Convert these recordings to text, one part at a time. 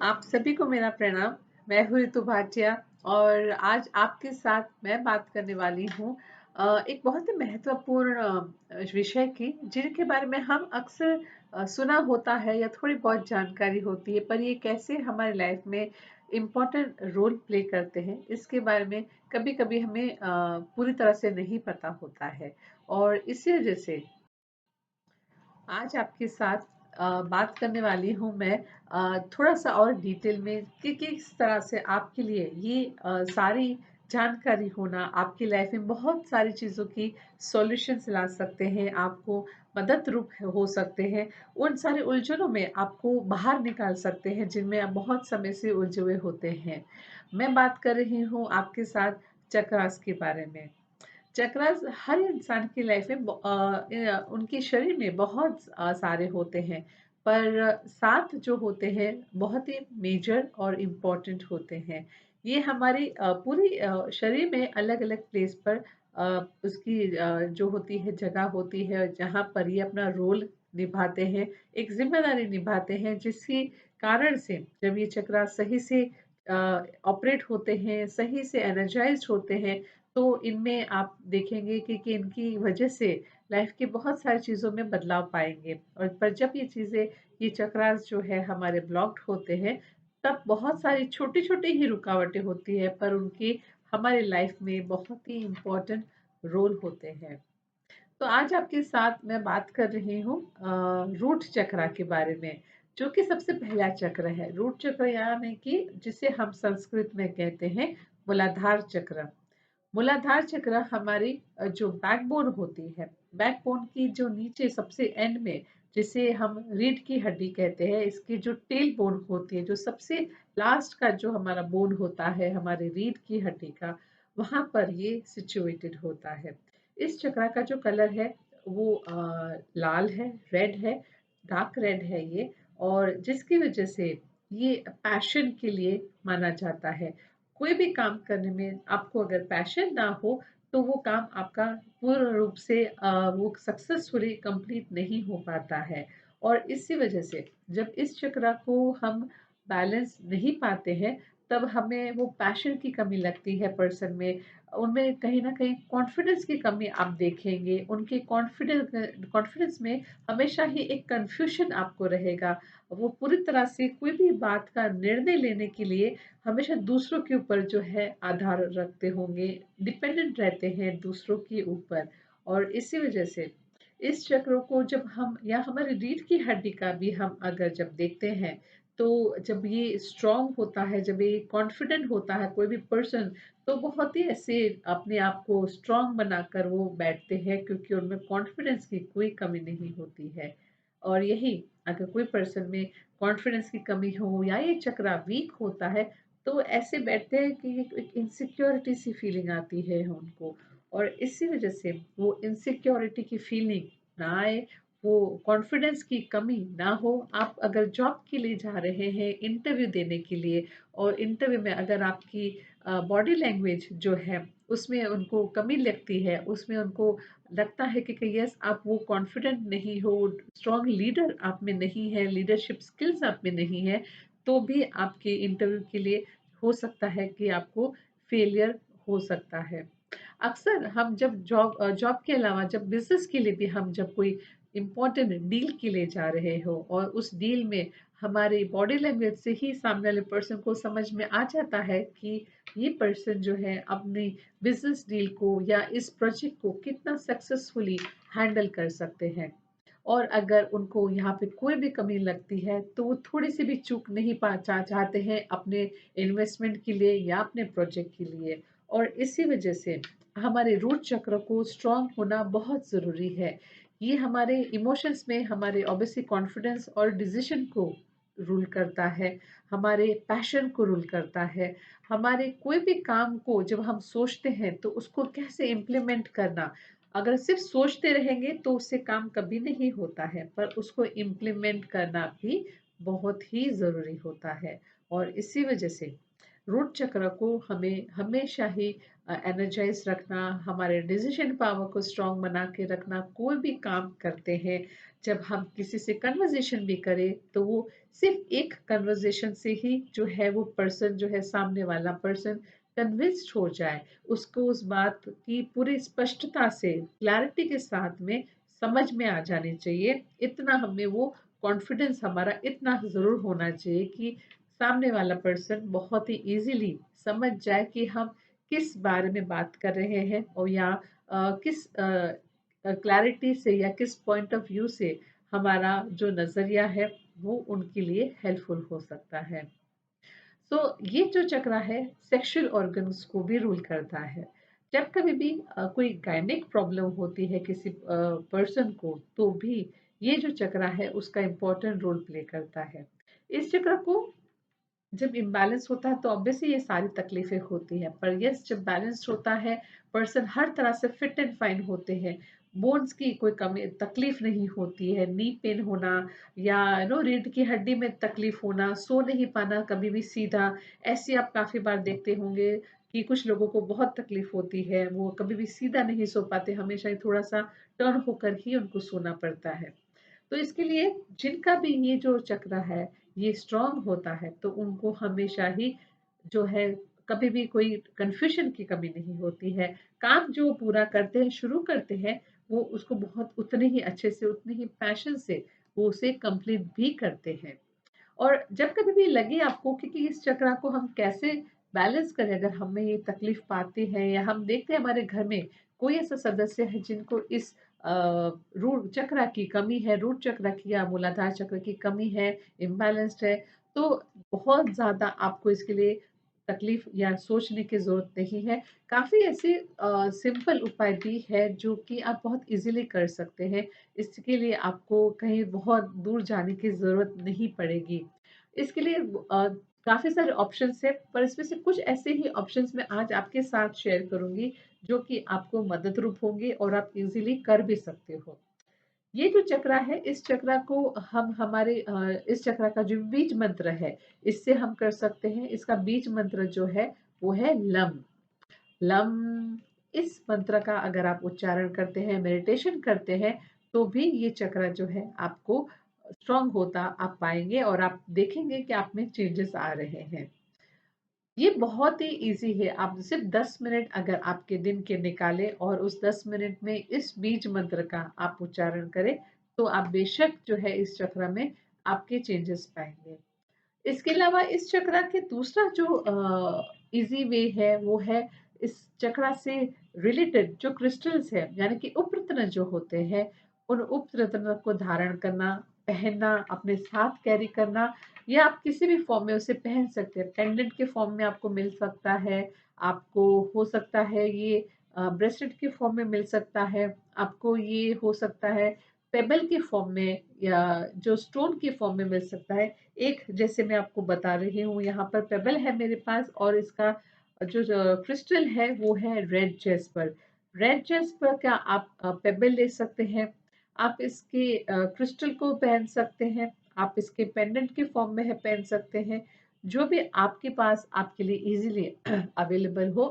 आप सभी को मेरा प्रणाम। मैं हूँ ऋतु भाटिया और आज आपके साथ मैं बात करने वाली हूँ एक बहुत ही महत्वपूर्ण विषय की, जिनके बारे में हम अक्सर सुना होता है या थोड़ी बहुत जानकारी होती है, पर ये कैसे हमारी लाइफ में इम्पोर्टेंट रोल प्ले करते हैं, इसके बारे में कभी-कभी हमें पूरी तरह से नहीं पता होता है। और इसी वजह से आज आपके साथ बात करने वाली हूँ मैं थोड़ा-सा और डिटेल में कि किस तरह से आपके लिए ये सारी जानकारी होना आपकी लाइफ में बहुत सारी चीज़ों की सॉल्यूशंस ला सकते हैं, आपको मदद रूप हो सकते हैं, उन सारे उलझनों में आपको बाहर निकाल सकते हैं, जिनमें आप बहुत समय से उलझे हुए होते हैं। मैं बात कर रही हूँ आपके साथ चक्रास के बारे में। चक्रास हर इंसान की लाइफ में उनके शरीर में बहुत सारे होते हैं, पर 7 जो होते हैं बहुत ही मेजर और इम्पोर्टेंट होते हैं। ये हमारी पूरी शरीर में अलग-अलग प्लेस पर उसकी जो होती है जगह होती है, जहाँ पर ये अपना रोल निभाते हैं, एक ज़िम्मेदारी निभाते हैं, जिसके कारण से जब ये चक्रास सही से ऑपरेट होते हैं, सही से एनर्जाइज़्ड होते हैं, तो इनमें आप देखेंगे कि इनकी वजह से लाइफ की बहुत सारी चीज़ों में बदलाव पाएँगे। और पर जब ये चीज़ें, ये चक्रास जो है हमारे ब्लॉक्ड होते हैं, तब बहुत सारी छोटी-छोटी ही रुकावटें होती हैं, पर उनकी हमारी लाइफ में बहुत ही इम्पोर्टेंट रोल होते हैं। तो आज आपके साथ मैं बात कर रही हूँ रूट चक्रा के बारे में, जो कि सबसे पहला चक्र है। रूट चक्र यानी कि जिसे हम संस्कृत में कहते हैं मूलाधार चक्र। मूलाधार चक्र हमारी जो बैकबोन होती है, बैकबोन की जो नीचे सबसे एंड में, जिसे हम रीढ़ की हड्डी कहते हैं, इसकी जो टेल बोन होती है, जो सबसे लास्ट का जो हमारा बोन होता है हमारे रीढ़ की हड्डी का, वहाँ पर ये सिचुएटेड होता है। इस चक्र का जो कलर है वो लाल है, रेड है, डार्क रेड है ये, और जिसकी वजह से ये पैशन के लिए माना जाता है। कोई भी काम करने में आपको अगर पैशन ना हो, तो वो काम आपका पूर्ण रूप से वो सक्सेसफुली कंप्लीट नहीं हो पाता है। और इसी वजह से जब इस चक्र को हम बैलेंस नहीं पाते हैं, तब हमें वो पैशन की कमी लगती है पर्सन में। उनमें कहीं न कहीं कॉन्फिडेंस की कमी आप देखेंगे। उनके कॉन्फिडेंस में हमेशा ही एक कन्फ्यूज़न आपको रहेगा। वो पूरी तरह से कोई भी बात का निर्णय लेने के लिए हमेशा दूसरों के ऊपर जो है आधार रखते होंगे, डिपेंडेंट रहते हैं दूसरों के ऊपर। और इसी वजह से इस चक्र को जब हम, या हमारी रीढ़ की हड्डी का भी हम अगर जब देखते हैं, तो जब ये स्ट्रॉन्ग होता है, जब ये कॉन्फिडेंट होता है कोई भी पर्सन, तो बहुत ही ऐसे अपने आप को स्ट्रॉन्ग बनाकर वो बैठते हैं, क्योंकि उनमें कॉन्फिडेंस की कोई कमी नहीं होती है। और यही अगर कोई पर्सन में कॉन्फिडेंस की कमी हो या ये चक्रा वीक होता है, तो ऐसे बैठते हैं कि एक इनसिक्योरिटी सी फीलिंग आती है उनको। और इसी वजह से वो इनसिक्योरिटी की फीलिंग ना आए, वो कॉन्फिडेंस की कमी ना हो। आप अगर जॉब के लिए जा रहे हैं इंटरव्यू देने के लिए, और इंटरव्यू में अगर आपकी बॉडी लैंग्वेज जो है उसमें उनको कमी लगती है, उसमें उनको लगता है कि यस आप वो कॉन्फिडेंट नहीं हो, स्ट्रॉन्ग लीडर आप में नहीं है, लीडरशिप स्किल्स आप में नहीं है, तो भी आपके इंटरव्यू के लिए हो सकता है कि आपको फेलियर हो सकता है। अक्सर हम जब जॉब के अलावा जब बिज़नेस के लिए भी हम जब कोई इम्पोर्टेंट डील के लिए जा रहे हो, और उस डील में हमारी बॉडी लैंग्वेज से ही सामने वाले पर्सन को समझ में आ जाता है कि ये पर्सन जो है अपनी बिज़नेस डील को या इस प्रोजेक्ट को कितना सक्सेसफुली हैंडल कर सकते हैं। और अगर उनको यहाँ पे कोई भी कमी लगती है, तो वो थोड़ी-सी भी चूक नहीं चाहते हैं अपने इन्वेस्टमेंट के लिए या अपने प्रोजेक्ट के लिए। और इसी वजह से हमारे रूट चक्र को स्ट्रॉन्ग होना बहुत ज़रूरी है। ये हमारे इमोशंस में हमारे ऑब्वियसली कॉन्फिडेंस और डिसीजन को रूल करता है, हमारे पैशन को रूल करता है, हमारे कोई भी काम को जब हम सोचते हैं तो उसको कैसे इम्प्लीमेंट करना। अगर सिर्फ सोचते रहेंगे तो उससे काम कभी नहीं होता है, पर उसको इम्प्लीमेंट करना भी बहुत ही ज़रूरी होता है। और इसी वजह से रूट चक्र को हमें हमेशा ही एनर्जाइज रखना, हमारे डिसीजन पावर को स्ट्रांग बना के रखना, कोई भी काम करते हैं, जब हम किसी से कन्वर्सेशन भी करें तो वो सिर्फ एक कन्वर्सेशन से ही जो है वो पर्सन जो है सामने वाला पर्सन कन्विंस्ड हो जाए, उसको उस बात की पूरी स्पष्टता से क्लैरिटी के साथ में समझ में आ जानी चाहिए। इतना हमें वो कॉन्फिडेंस हमारा इतना ज़रूर होना चाहिए कि सामने वाला पर्सन बहुत ही इजीली समझ जाए कि हम किस बारे में बात कर रहे हैं और या किस क्लैरिटी से या किस पॉइंट ऑफ व्यू से हमारा जो नज़रिया है वो उनके लिए हेल्पफुल हो सकता है। सो ये जो चक्र है सेक्सुअल ऑर्गन्स को भी रूल करता है। जब कभी भी कोई गायनिक प्रॉब्लम होती है किसी पर्सन को तो भी ये जो चक्र है उसका इम्पोर्टेंट रोल प्ले करता है। इस चक्र को जब इम्बैलेंस होता है तो ऑब्वियसली ये सारी तकलीफें होती हैं, पर यस जब बैलेंस्ड होता है पर्सन हर तरह से फिट एंड फाइन होते हैं, बोन्स की कोई कमी तकलीफ नहीं होती है, नी पेन होना या रीढ़ की हड्डी में तकलीफ होना, सो नहीं पाना कभी भी सीधा, ऐसे आप काफी बार देखते होंगे कि कुछ लोगों को बहुत तकलीफ होती है, वो कभी भी सीधा नहीं सो पाते, हमेशा ही थोड़ा सा टर्न होकर ही उनको सोना पड़ता है। तो इसके लिए जिनका भी ये जो चक्र है ये स्ट्रांग होता है तो उनको हमेशा ही जो है कभी भी कोई कंफ्यूजन की कमी नहीं होती है। काम जो पूरा करते हैं शुरू करते हैं वो उसको बहुत उतने ही अच्छे से उतने ही पैशन से वो उसे कंप्लीट भी करते हैं। और जब कभी भी लगे आपको कि इस चक्र को हम कैसे बैलेंस करें, अगर हमें ये तकलीफ पाते हैं या हम देखते हैं हमारे घर में कोई ऐसा सदस्य है जिनको इस रूट चक्र की कमी है, रूट चक्र की या मूलाधार चक्र की कमी है, इम्बैलेंस्ड है, तो बहुत ज्यादा आपको इसके लिए तकलीफ या सोचने की जरूरत नहीं है। काफी ऐसे सिंपल उपाय भी है जो कि आप बहुत इजीली कर सकते हैं। इसके लिए आपको कहीं बहुत दूर जाने की जरूरत नहीं पड़ेगी। इसके लिए काफी सारे ऑप्शंस है, पर इसमें से कुछ ऐसे ही ऑप्शंस मैं आज आपके साथ शेयर करूंगी जो कि आपको मदद रूप होंगे और आप इजीली कर भी सकते हो। ये जो चक्र है इस चक्र को हम हमारे इस चक्र का जो बीज मंत्र है इससे हम कर सकते हैं। इसका बीज मंत्र जो है वो है लम। लम इस मंत्र का अगर आप उच्चारण करते हैं, मेडिटेशन करते हैं, तो भी ये चक्र जो है आपको स्ट्रांग होता आप पाएंगे और आप देखेंगे कि आप में चेंजेस आ रहे हैं। ये बहुत ही इजी है। आप सिर्फ 10 मिनट अगर आपके दिन के निकालें और उस 10 मिनट में इस बीज मंत्र का आप उच्चारण करें तो आप बेशक जो है इस चक्र में आपके चेंजेस पाएंगे। इसके अलावा इस चक्र के दूसरा जो इजी वे है वो है इस चक्र से रिलेटेड जो क्रिस्टल्स है यानी कि उपरत्न जो होते हैं उन उपरत्न को धारण करना, पहनना, अपने साथ कैरी करना, या आप किसी भी फॉर्म में उसे पहन सकते हैं। पेंडेंट के फॉर्म में आपको मिल सकता है, आपको हो सकता है ये ब्रेसलेट के फॉर्म में मिल सकता है, आपको ये हो सकता है पेबल के फॉर्म में या जो स्टोन के फॉर्म में मिल सकता है। एक जैसे मैं आपको बता रही हूँ यहाँ पर पेबल है मेरे पास और इसका जो क्रिस्टल है वो है रेड जेस्पर। रेड जेस्पर का आप पेबल ले सकते हैं, आप इसके क्रिस्टल को पहन सकते हैं, आप इसके पेंडेंट के फॉर्म में है पहन सकते हैं। जो भी आपके पास आपके लिए इजीली अवेलेबल हो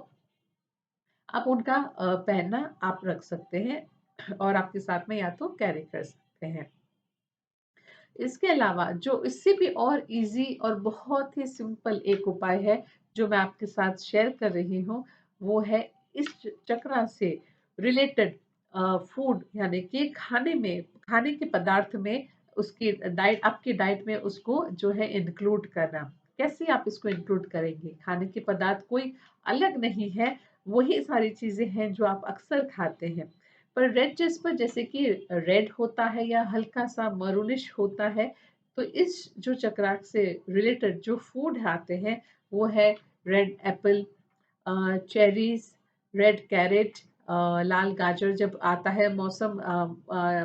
आप उनका पहनना आप रख सकते हैं और आपके साथ में या तो कैरी कर सकते हैं। इसके अलावा जो इससे भी और इजी और बहुत ही सिंपल एक उपाय है जो मैं आपके साथ शेयर कर रही हूँ वो है इस चक्र से रिलेटेड फूड यानी कि खाने में, खाने के पदार्थ में उसकी डाइट, आपकी डाइट में उसको जो है इंक्लूड करना। कैसे आप इसको इंक्लूड करेंगे? खाने के पदार्थ कोई अलग नहीं है, वही सारी चीजें हैं जो आप अक्सर खाते हैं, पर रेड जेस्पर जैसे कि रेड होता है या हल्का सा मरूनिश होता है, तो इस जो चक्राक से रिलेटेड जो फूड आते हैं वो है red apple, cherries, red carrot, लाल गाजर। जब आता है मौसम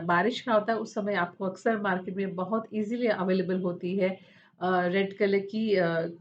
बारिश का होता है उस समय आपको अक्सर मार्केट में बहुत इजीली अवेलेबल होती है रेड कलर की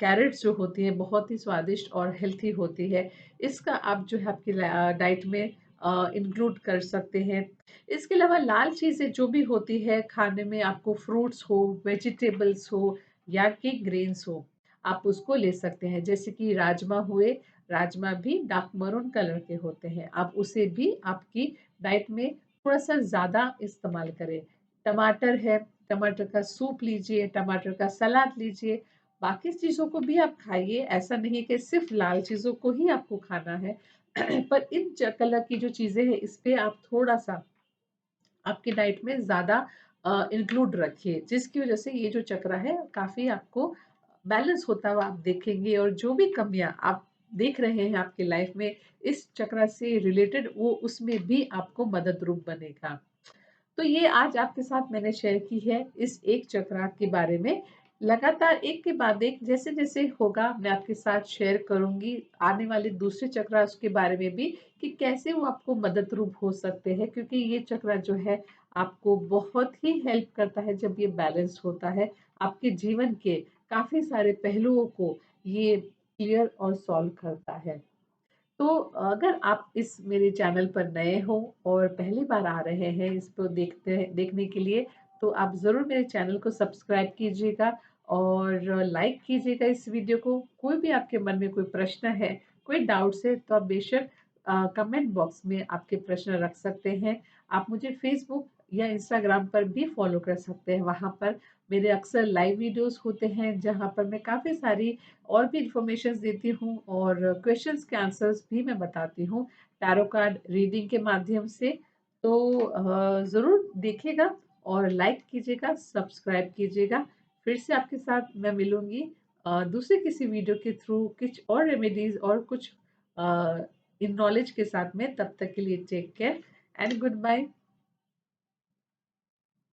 कैरेट्स जो होती हैं, बहुत ही स्वादिष्ट और हेल्थी होती है। इसका आप जो है आपकी डाइट में इंक्लूड कर सकते हैं। इसके अलावा लाल चीज़ें जो भी होती है खाने में, आपको फ्रूट्स हो, वेजिटेबल्स हो या कि ग्रेन्स हो, आप उसको ले सकते हैं। जैसे कि राजमा हुए, राजमा भी डार्क मरून कलर के होते हैं, आप उसे भी आपकी डाइट में थोड़ा सा ज़्यादा इस्तेमाल करें टमाटर है, टमाटर का सूप लीजिए, टमाटर का सलाद लीजिए, बाकी चीज़ों को भी आप खाइए, ऐसा नहीं कि सिर्फ़ लाल चीज़ों को ही आपको खाना है। पर इन कलर की जो चीज़ें हैं, इस पे आप थोड़ा-सा आपकी डाइट में ज़्यादा इंक्लूड रखिए, जिसकी वज़ह से ये जो चक्रा है काफ़ी आपको बैलेंस होता हुआ आप देखेंगे और जो भी कमियाँ आप देख रहे हैं आपकी लाइफ में इस चक्रा से रिलेटेड वो उसमें भी आपको मदद रूप बनेगा। तो ये आज आपके साथ मैंने शेयर की है इस एक चक्रात के बारे में। लगातार एक के बाद एक जैसे-जैसे होगा मैं आपके साथ शेयर करूँगी आने वाले दूसरे चक्रास के बारे में भी कि कैसे वो आपको मदद रूप हो सकते हैं क्योंकि ये चक्रा जो है आपको बहुत ही हेल्प करता है जब ये बैलेंस होता है। आपके जीवन के काफ़ी सारे पहलुओं को ये क्लियर और सॉल्व करता है। तो अगर आप इस मेरे चैनल पर नए हो और पहली बार आ रहे हैं इसको देखने के लिए तो आप ज़रूर मेरे चैनल को सब्सक्राइब कीजिएगा और लाइक कीजिएगा इस वीडियो को। कोई भी आपके मन में कोई प्रश्न है, कोई डाउट्स है तो आप बेशक कमेंट बॉक्स में आपके प्रश्न रख सकते हैं। आप मुझे फेसबुक या इंस्टाग्राम पर भी फॉलो कर सकते हैं। वहाँ पर मेरे अक्सर लाइव वीडियोज़ होते हैं जहाँ पर मैं काफ़ी सारी और भी इन्फॉर्मेशंस देती हूँ और क्वेश्चंस के आंसर्स भी मैं बताती हूँ टैरो कार्ड रीडिंग के माध्यम से। तो ज़रूर देखिएगा और लाइक कीजिएगा, सब्सक्राइब कीजिएगा। फिर से आपके साथ मैं मिलूँगी दूसरे किसी वीडियो के थ्रू कुछ और रेमेडीज़ और कुछ इन नॉलेज के साथ में। तब तक के लिए take care and good bye.